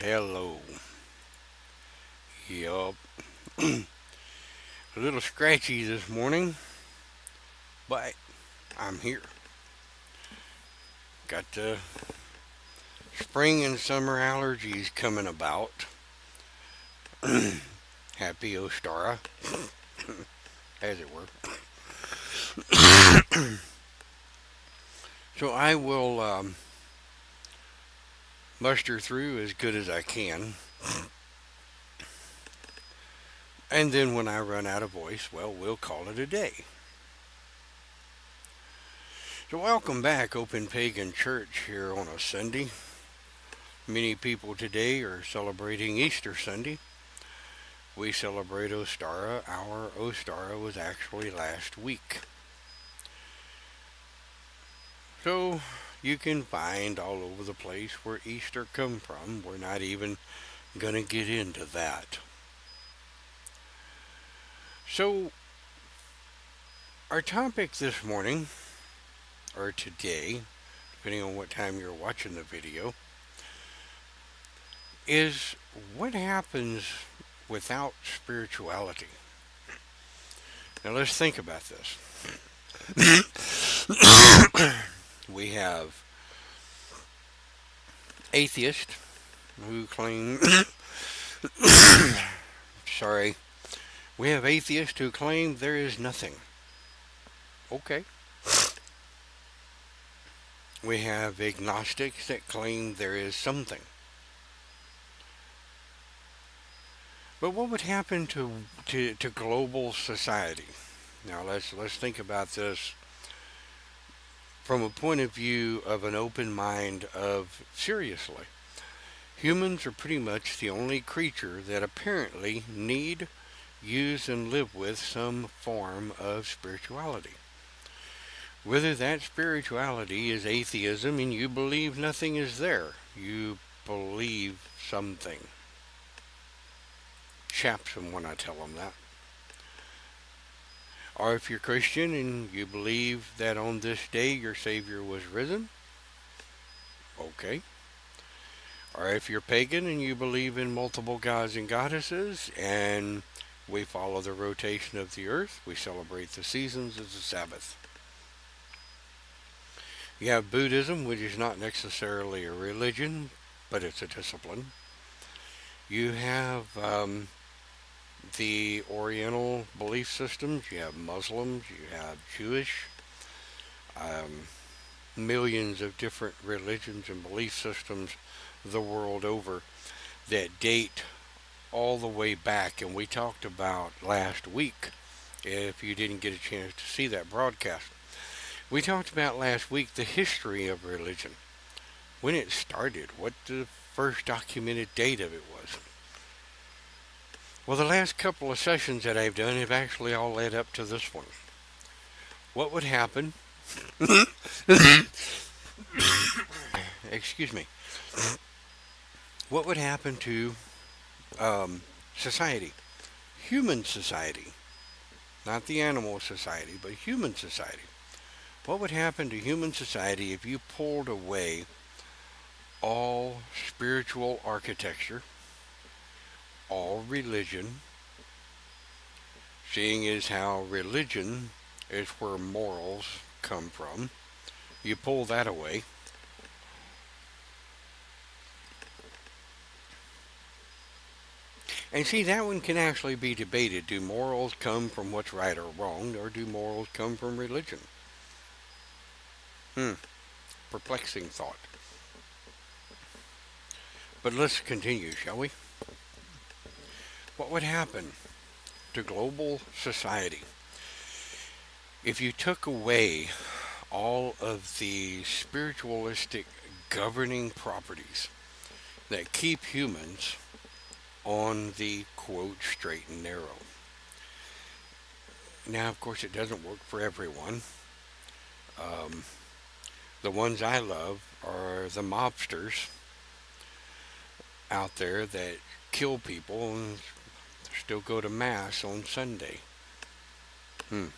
Hello. Yup. A little scratchy this morning, but I'm here. Got the spring and summer allergies coming about. Happy Ostara, as it were. So I will muster through as good as I can. And then when I run out of voice, well, we'll call it a day. So welcome back, Open Pagan Church, here on a Sunday. Many people today are celebrating Easter Sunday. We celebrate Ostara. Our Ostara was actually last week. So you can find all over the place where Easter come from. We're not even going to get into that. So our topic this morning, or today, depending on what time you're watching the video, is what happens without spirituality. Now let's think about this. We have atheists who claim sorry, we have atheists who claim there is nothing. Okay. We have agnostics that claim there is something. But what would happen to global society? Now let's think about this from a point of view of an open mind of seriously. Humans are pretty much the only creature that apparently need, use, and live with some form of spirituality. Whether that spirituality is atheism and you believe nothing is there, you believe something. Chaps them when I tell them that. Or if you're Christian and you believe that on this day your Savior was risen, okay. Or if you're pagan and you believe in multiple gods and goddesses and we follow the rotation of the earth, we celebrate the seasons as the Sabbath. You have Buddhism, which is not necessarily a religion, but it's a discipline. You have the Oriental belief systems. You have Muslims. You have Jewish. Um, Millions of different religions and belief systems the world over that date all the way back. And we talked about last week, if you didn't get a chance to see that broadcast, we talked about last week the history of religion, when it started, what the first documented date of it was. Well, the last couple of sessions that I've done have actually all led up to this one. What would happen? Excuse me. What would happen to society? Human society. Not the animal society, but human society. What would happen to human society if you pulled away all spiritual architecture, all religion, seeing as how religion is where morals come from? You pull that away. And see, that one can actually be debated. Do morals come from what's right or wrong, or do morals come from religion? Perplexing thought. But let's continue, shall we? What would happen to global society if you took away all of the spiritualistic governing properties that keep humans on the quote straight and narrow? Now, of course, it doesn't work for everyone. Um, the ones I love are the mobsters out there that kill people and still go to mass on Sunday. Hmm.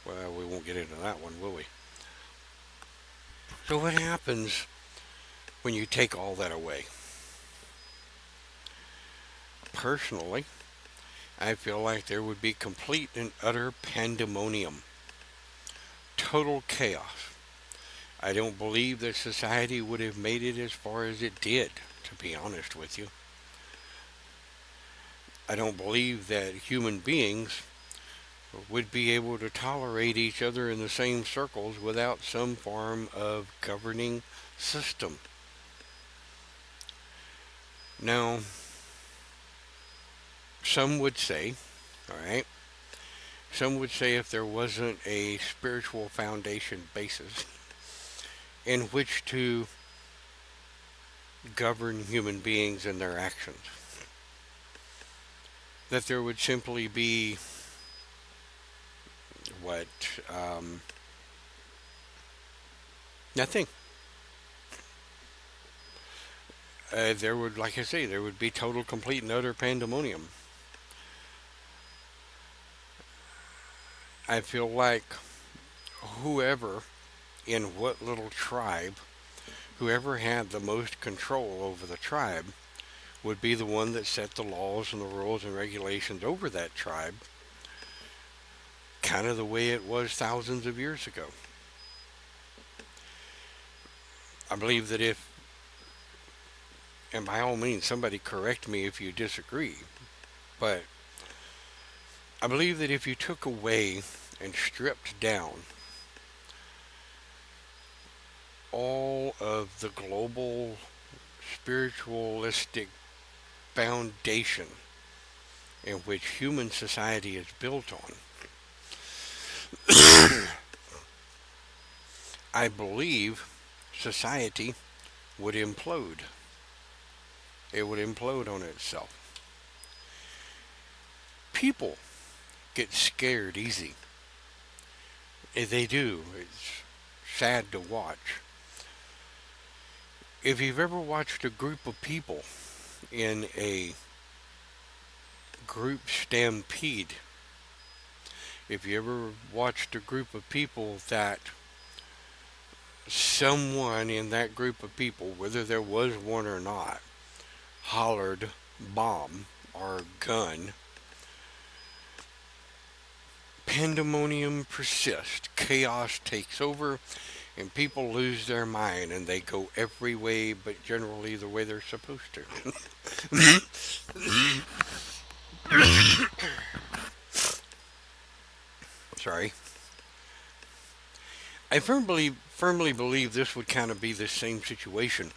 Well, we won't get into that one, will we? So what happens when you take all that away? personally, I feel like there would be complete and utter pandemonium, total chaos. I don't believe that society would have made it as far as it did, to be honest with you. I don't believe that human beings would be able to tolerate each other in the same circles without some form of governing system. Now, some would say, all right, some would say if there wasn't a spiritual foundation basis in which to govern human beings and their actions, that there would simply be what, um, nothing. There would, like I say, there would be total, complete, and utter pandemonium. I feel like whoever in what little tribe, whoever had the most control over the tribe, would be the one that set the laws and the rules and regulations over that tribe, kind of the way it was thousands of years ago. I believe that if, and by all means, somebody correct me if you disagree, but I believe that if you took away and stripped down all of the global spiritualistic foundation in which human society is built on, I believe society would implode. It would implode on itself. People get scared easy. They do. It's sad to watch. If you've ever watched a group of people in a group stampede, if you ever watched a group of people that someone in that group of people, whether there was one or not, hollered bomb or gun, pandemonium persists, chaos takes over, and people lose their mind and they go every way but generally the way they're supposed to. Sorry. I firmly believe this would kind of be the same situation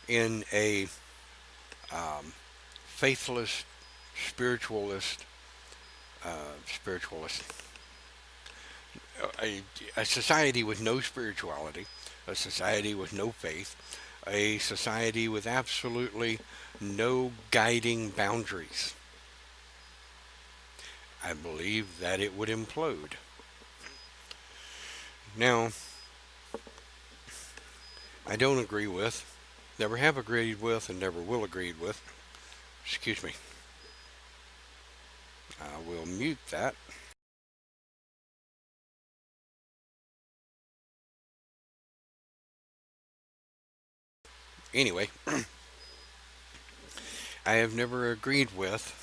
in a faithless spiritualist, spiritualist, a society with no spirituality, a society with no faith, a society with absolutely no guiding boundaries. I believe that it would implode. Now, I don't agree with, never have agreed with, and never will agree with, excuse me, I will mute that. Anyway, I have never agreed with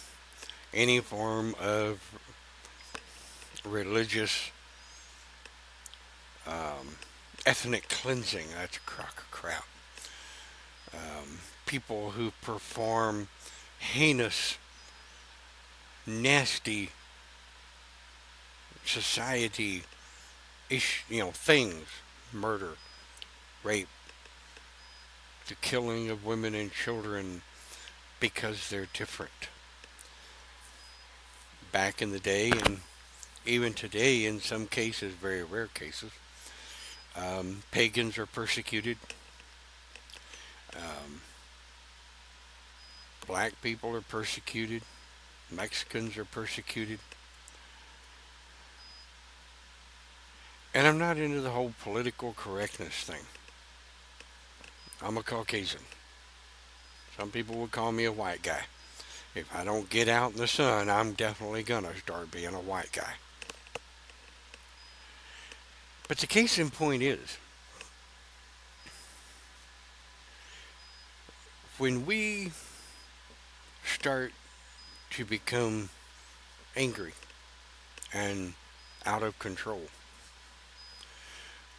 any form of religious, um, ethnic cleansing. That's a crock of crap. People who perform heinous, nasty society things, murder, rape, the killing of women and children because they're different. Back in the day, and even today, in some cases, very rare cases, pagans are persecuted. Um, Black people are persecuted. Mexicans are persecuted. And I'm not into the whole political correctness thing. I'm a Caucasian. Some people would call me a white guy. If I don't get out in the sun, I'm definitely gonna start being a white guy. But the case in point is, when we start to become angry and out of control.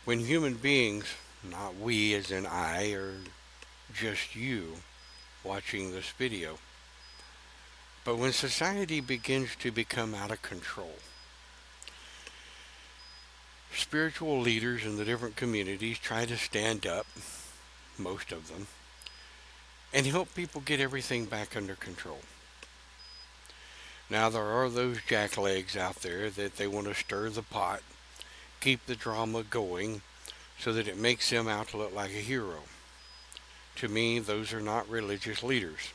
When human beings, not we as in I or just you watching this video, but when society begins to become out of control, spiritual leaders in the different communities try to stand up, most of them, and help people get everything back under control. Now, there are those jacklegs out there that they want to stir the pot, keep the drama going, so that it makes them out to look like a hero. To me, those are not religious leaders.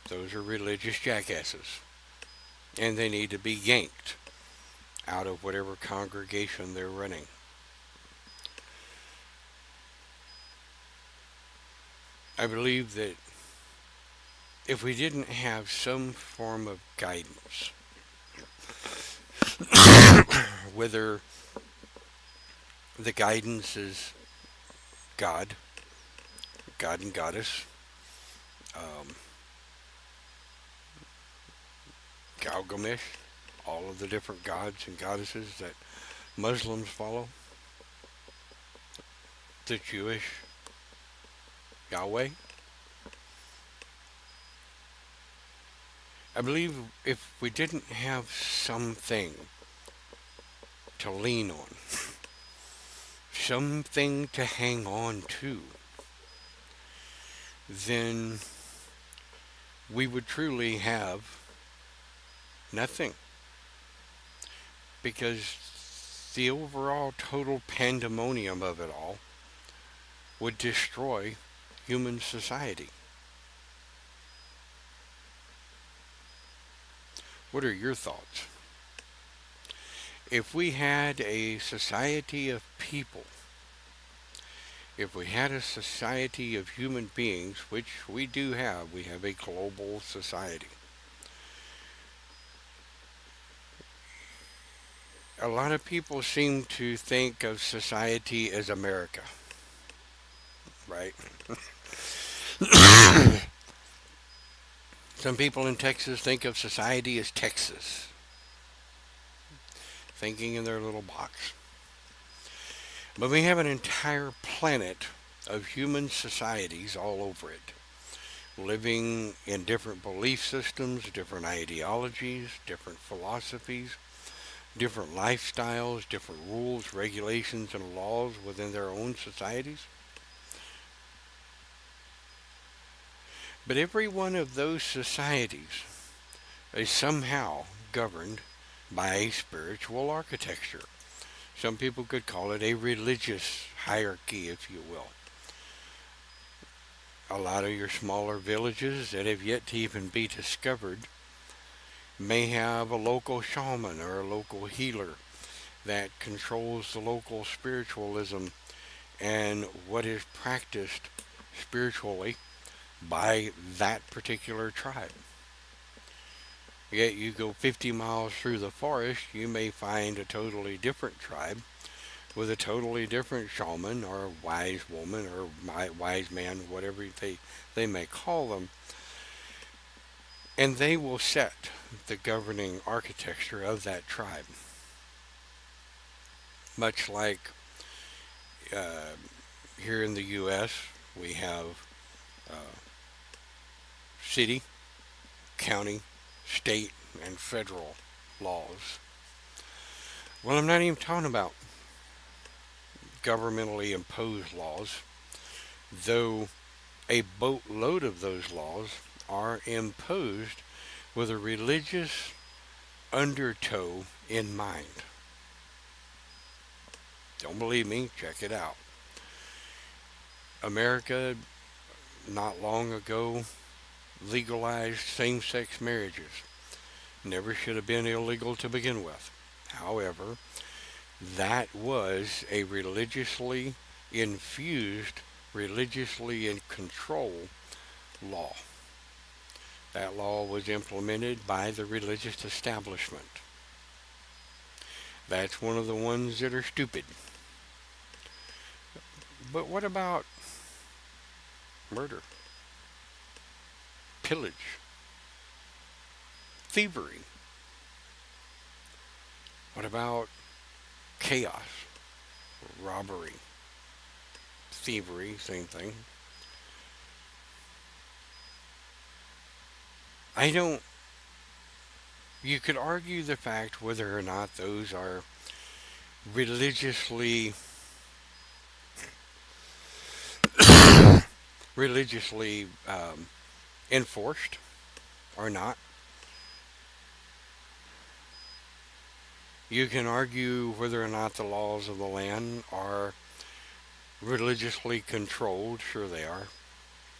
Those are religious jackasses. And they need to be yanked out of whatever congregation they're running. I believe that if we didn't have some form of guidance, whether the guidance is God, God and Goddess, um, Gilgamesh, all of the different gods and goddesses that Muslims follow, the Jewish Yahweh. I believe if we didn't have something to lean on, something to hang on to, then we would truly have nothing. Because the overall total pandemonium of it all would destroy human society. What are your thoughts? If we had a society of people, if we had a society of human beings, which we do have, we have a global society. A lot of people seem to think of society as America, right? Some people in Texas think of society as Texas, thinking in their little box. But we have an entire planet of human societies all over it, living in different belief systems, different ideologies, different philosophies, different lifestyles, different rules, regulations, and laws within their own societies. But every one of those societies is somehow governed by a spiritual architecture. Some people could call it a religious hierarchy, if you will. A lot of your smaller villages that have yet to even be discovered may have a local shaman or a local healer that controls the local spiritualism and what is practiced spiritually by that particular tribe. Yet you go 50 miles through the forest, you may find a totally different tribe with a totally different shaman or a wise woman or wise man, whatever they may call them. And they will set the governing architecture of that tribe. Much like uh, here in the U.S., we have uh, city, county, state, and federal laws. Well, I'm not even talking about governmentally imposed laws, though a boatload of those laws are imposed with a religious undertow in mind. Don't believe me? Check it out. America, not long ago, legalized same-sex marriages. Never should have been illegal to begin with. However, that was a religiously infused, religiously in control law. That law was implemented by the religious establishment. That's one of the ones that are stupid. But what about murder, pillage, thievery? What about chaos, robbery, thievery, same thing? I don't, you could argue the fact whether or not those are religiously, religiously enforced or not. You can argue whether or not the laws of the land are religiously controlled. Sure, they are.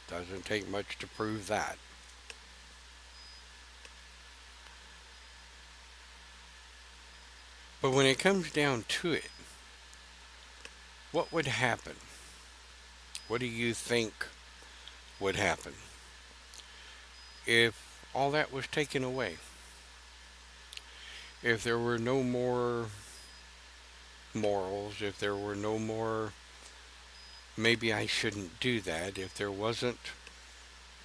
Doesn't take much to prove that. But when it comes down to it, what would happen? What do you think would happen if all that was taken away? If there were no more morals, if there were no more, maybe I shouldn't do that, if there wasn't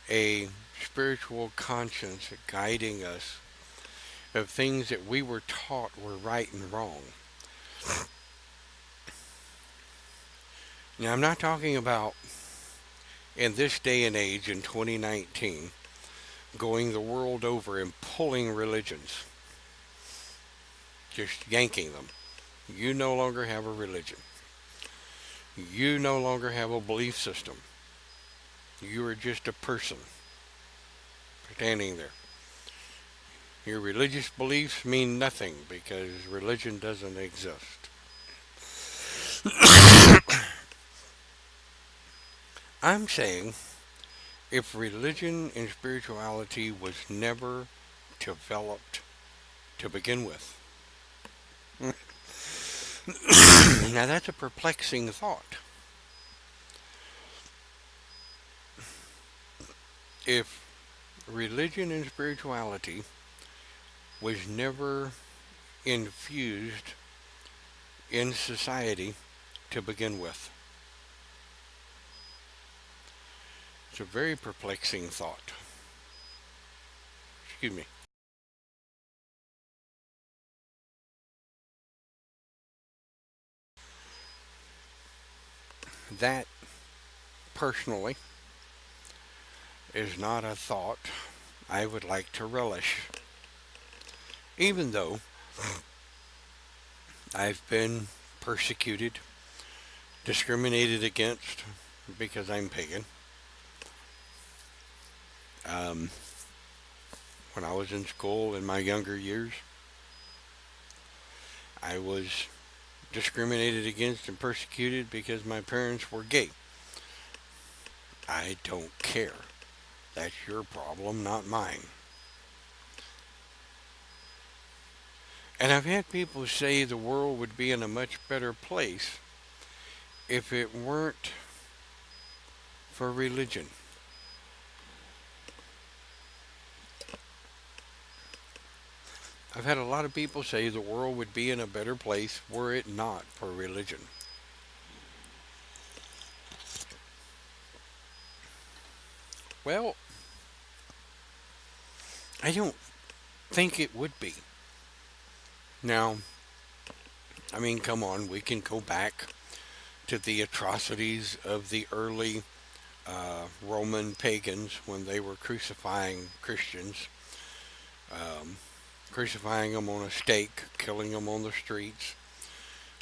a spiritual conscience guiding us of things that we were taught were right and wrong. Now, I'm not talking about in this day and age in 2019 going the world over and pulling religions, just yanking them. You no longer have a religion. You no longer have a belief system. You are just a person standing there. Your religious beliefs mean nothing because religion doesn't exist. I'm saying if religion and spirituality was never developed to begin with. Now that's a perplexing thought. If religion and spirituality was never infused in society to begin with. It's a very perplexing thought. Excuse me. That, personally, is not a thought I would like to relish. Even though I've been persecuted, discriminated against because I'm pagan. Um, when I was in school in my younger years, I was discriminated against and persecuted because my parents were gay. I don't care. That's your problem, not mine. And I've had people say the world would be in a much better place if it weren't for religion. I've had a lot of people say the world would be in a better place were it not for religion. Well, I don't think it would be. Now, I mean, come on, we can go back to the atrocities of the early Roman pagans when they were crucifying Christians, um, crucifying them on a stake, killing them on the streets.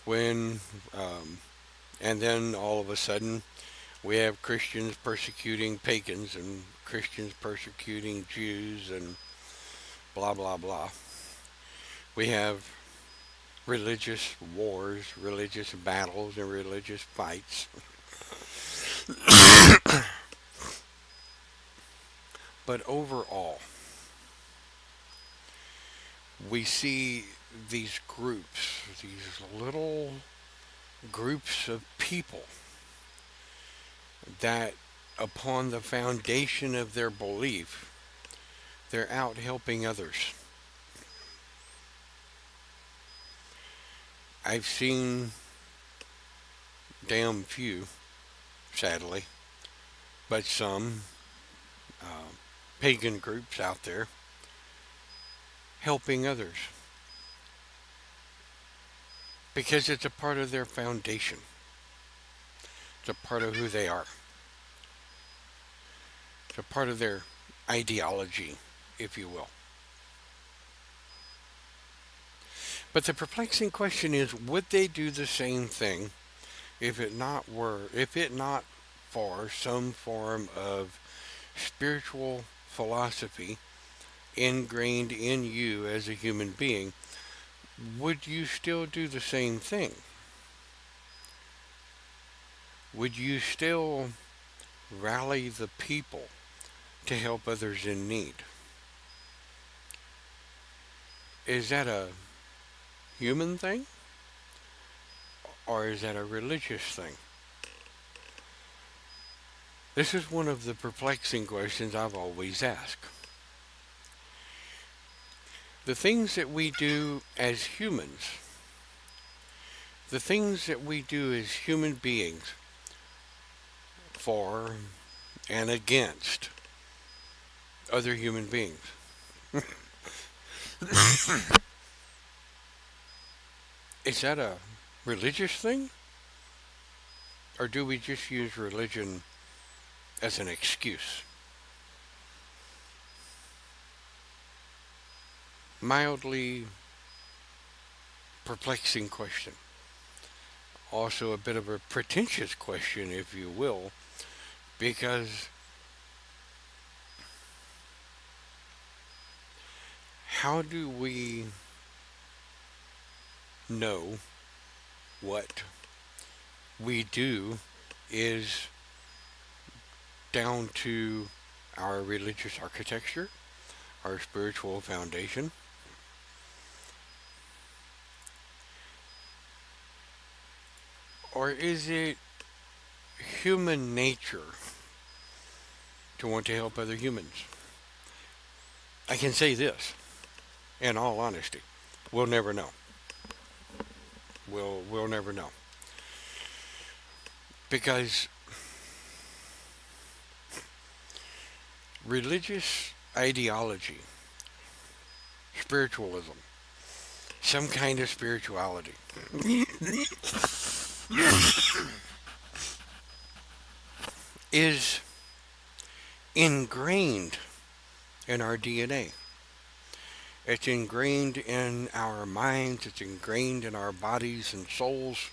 When, um, and then all of a sudden, we have Christians persecuting pagans and Christians persecuting Jews and blah blah blah. We have religious wars, religious battles, and religious fights. But overall, we see these groups, these little groups of people that, upon the foundation of their belief, they're out helping others. I've seen damn few, sadly, but some uh, pagan groups out there helping others because it's a part of their foundation. It's a part of who they are. It's a part of their ideology, if you will. But the perplexing question is, would they do the same thing if it not for some form of spiritual philosophy ingrained in you as a human being? Would you still do the same thing? Would you still rally the people to help others in need? Is that a human thing or is that a religious thing? This is one of the perplexing questions I've always asked. The things that we do as humans, the things that we do as human beings for and against other human beings. Is that a religious thing? Or do we just use religion as an excuse? Mildly perplexing question. Also a bit of a pretentious question, if you will, because how do we know what we do is down to our religious architecture, our spiritual foundation? Or is it human nature to want to help other humans? I can say this, in all honesty, we'll never know. We'll never know. Because religious ideology, spiritualism, some kind of spirituality, is ingrained in our DNA. It's ingrained in our minds, it's ingrained in our bodies and souls.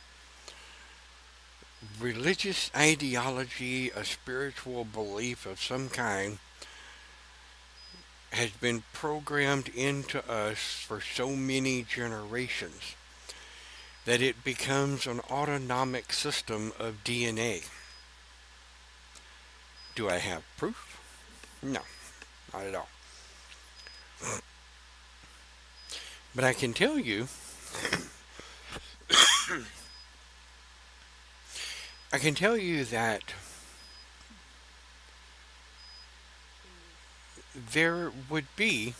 Religious ideology, a spiritual belief of some kind, has been programmed into us for so many generations that it becomes an autonomic system of DNA. Do I have proof? No, not at all. But I can tell you, I can tell you that there would be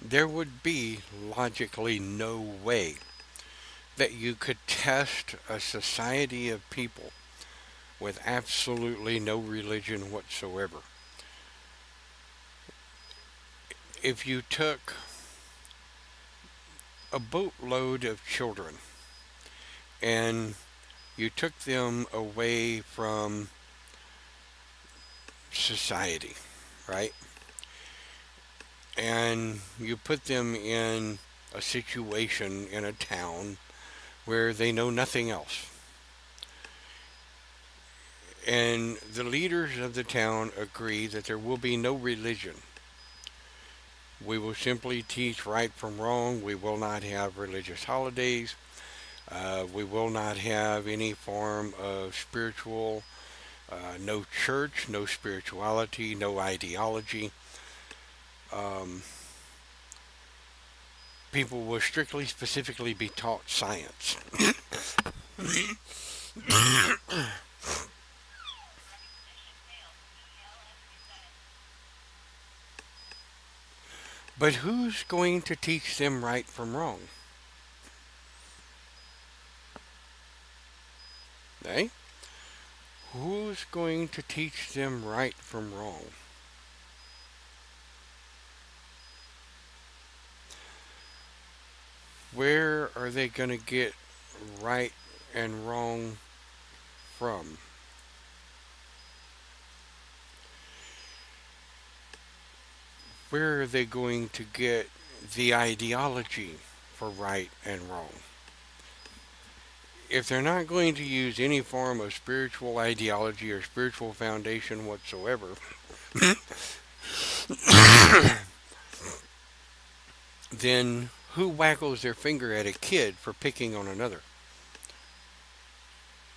there would be logically no way that you could test a society of people with absolutely no religion whatsoever. If you took a boatload of children and you took them away from society, right? And you put them in a situation in a town where they know nothing else. And the leaders of the town agree that there will be no religion. We will simply teach right from wrong. We will not have religious holidays. We will not have any form of spiritual, no church, no spirituality, no ideology. People will strictly, specifically be taught science. But who's going to teach them right from wrong? Eh? Who's going to teach them right from wrong? Where are they going to get right and wrong from? Where are they going to get the ideology for right and wrong? If they're not going to use any form of spiritual ideology or spiritual foundation whatsoever, then who waggles their finger at a kid for picking on another?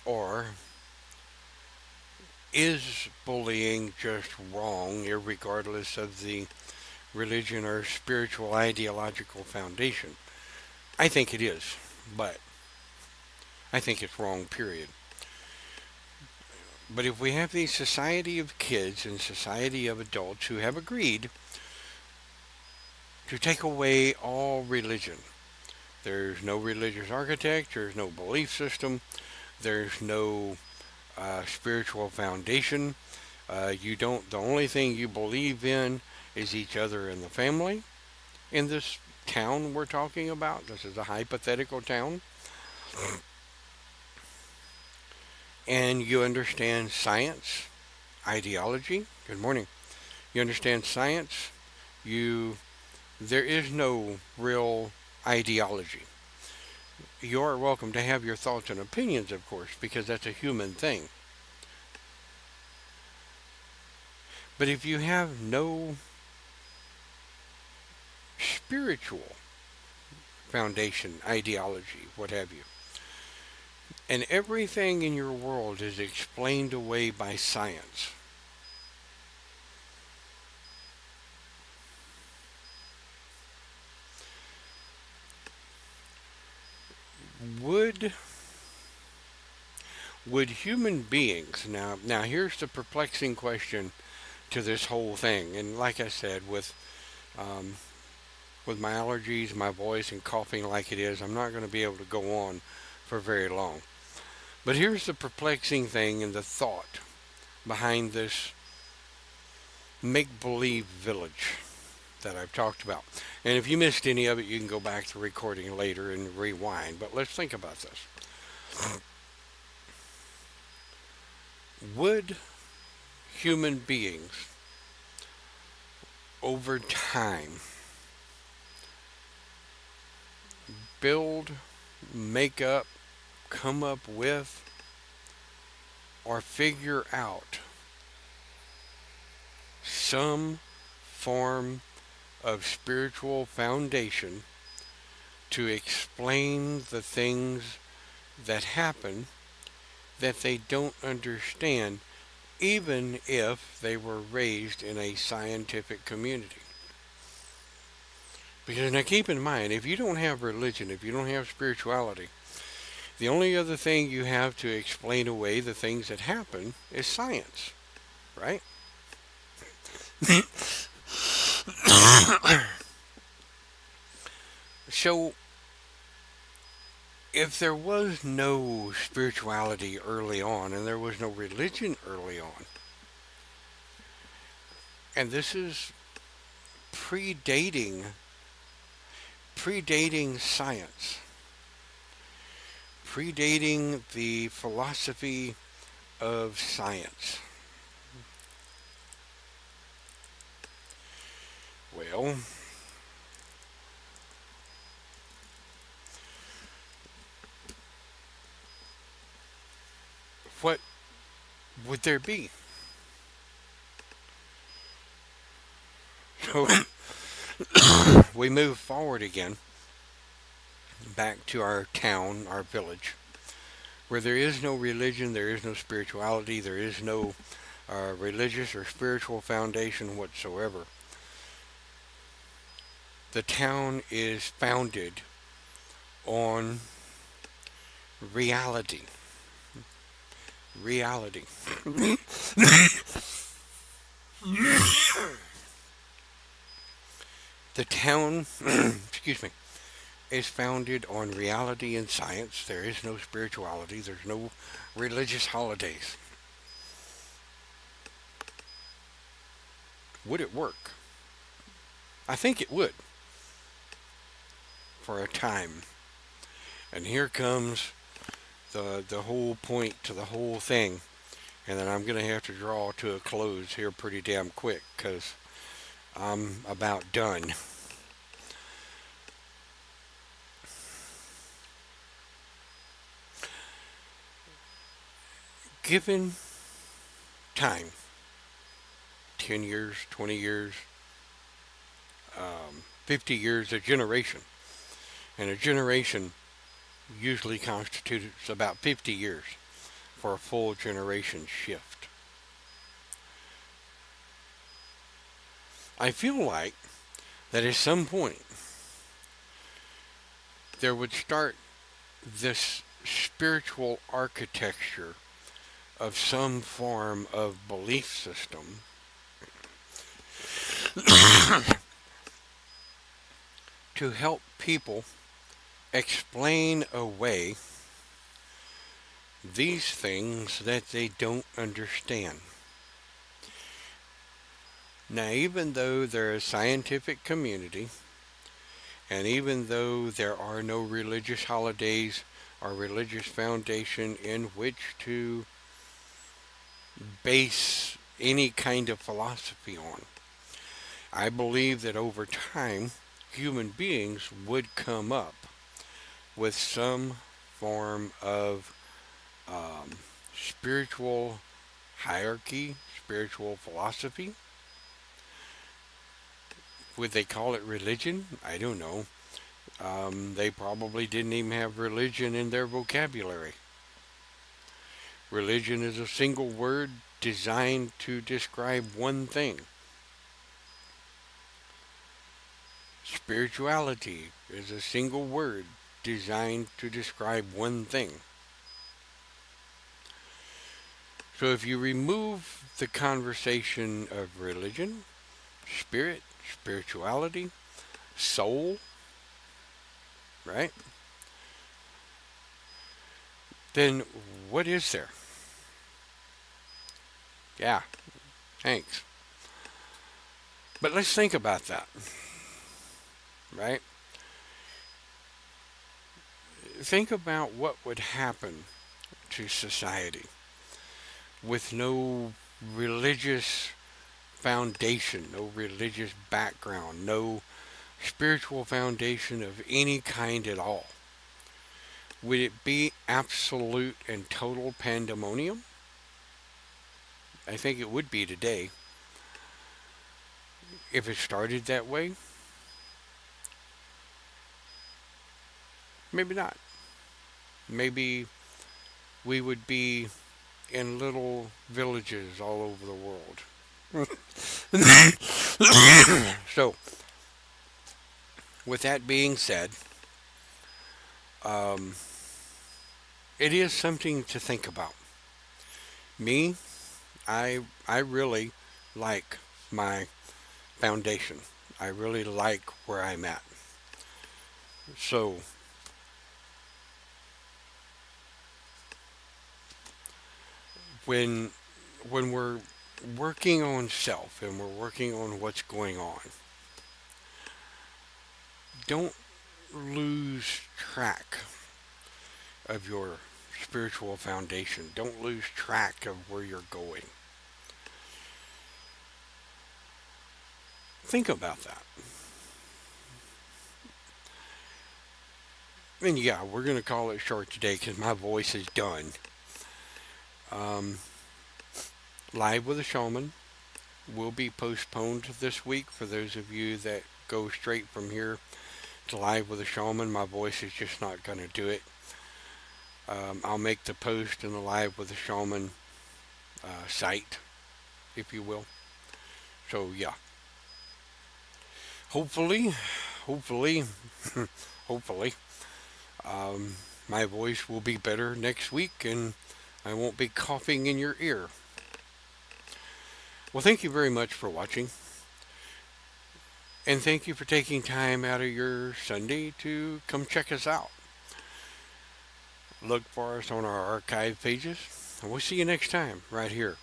Or is bullying just wrong, regardless of the religion or spiritual ideological foundation? I think it is, but I think it's wrong, period. But if we have the society of kids and society of adults who have agreed to take away all religion, there's no religious architect, there's no belief system, there's no spiritual foundation. You don't. The only thing you believe in is each other and the family. In this town we're talking about, this is a hypothetical town, and you understand science, ideology. Good morning. You understand science. You There is no real ideology. You are welcome to have your thoughts and opinions, of course, because that's a human thing. But if you have no spiritual foundation, ideology, what have you, and everything in your world is explained away by science, would would human beings now here's the perplexing question to this whole thing, and like I said, um, with my allergies, my voice, and coughing like it is, I'm not going to be able to go on for very long. But here's the perplexing thing and the thought behind this make believe village that I've talked about. And if you missed any of it, you can go back to the recording later and rewind. But let's think about this. Would human beings over time build, make up, come up with, or figure out some form of spiritual foundation to explain the things that happen that they don't understand, even if they were raised in a scientific community? Because now keep in mind, if you don't have religion, if you don't have spirituality, the only other thing you have to explain away the things that happen is science, right? So, if there was no spirituality early on and there was no religion early on, and this is predating science, predating the philosophy of science. Well, what would there be? So we move forward again back to our town, our village, where there is no religion, there is no spirituality, there is no religious or spiritual foundation whatsoever. The town is founded on reality. Reality. The town, excuse me, is founded on reality and science. There is no spirituality. There's no religious holidays. Would it work? I think it would. for a time. And here comes the whole point to the whole thing. And then I'm going to have to draw to a close here pretty damn quick because I'm about done. Given time, 10 years, 20 years, 50 years, a generation. And a generation usually constitutes about 50 years for a full generation shift. I feel like that at some point there would start this spiritual architecture of some form of belief system to help people explain away these things that they don't understand. Now, even though there is a scientific community, and even though there are no religious holidays or religious foundation in which to base any kind of philosophy on, I believe that over time, human beings would come up with some form of spiritual hierarchy, spiritual philosophy. Would they call it religion? I don't know. They probably didn't even have religion in their vocabulary. Religion is a single word designed to describe one thing. Spirituality is a single word designed to describe one thing. So if you remove the conversation of religion, spirit, spirituality, soul, right? Then what is there? Yeah, thanks. But let's think about that, right? Think about what would happen to society with no religious foundation, no religious background, no spiritual foundation of any kind at all. Would it be absolute and total pandemonium? I think it would be today. If it started that way, maybe not. Maybe we would be in little villages all over the world. So, with that being said, um, it is something to think about. Me, I really like my foundation. I really like where I'm at. So, when we're working on self and we're working on what's going on, don't lose track of your spiritual foundation. Don't lose track of where you're going. Think about that. And yeah, we're going to call it short today because my voice is done. Um, Live with a Shaman will be postponed this week for those of you that go straight from here to Live with a Shaman. My voice is just not going to do it. I'll make the post in the Live with a Shaman site, if you will. So yeah, hopefully, hopefully, hopefully, my voice will be better next week and I won't be coughing in your ear. Well, thank you very much for watching. And thank you for taking time out of your Sunday to come check us out. Look for us on our archive pages. And we'll see you next time right here,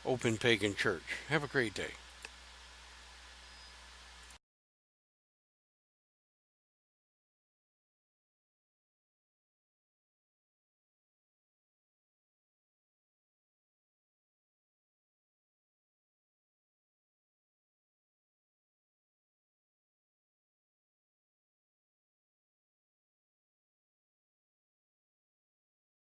Open Pagan Church. Have a great day.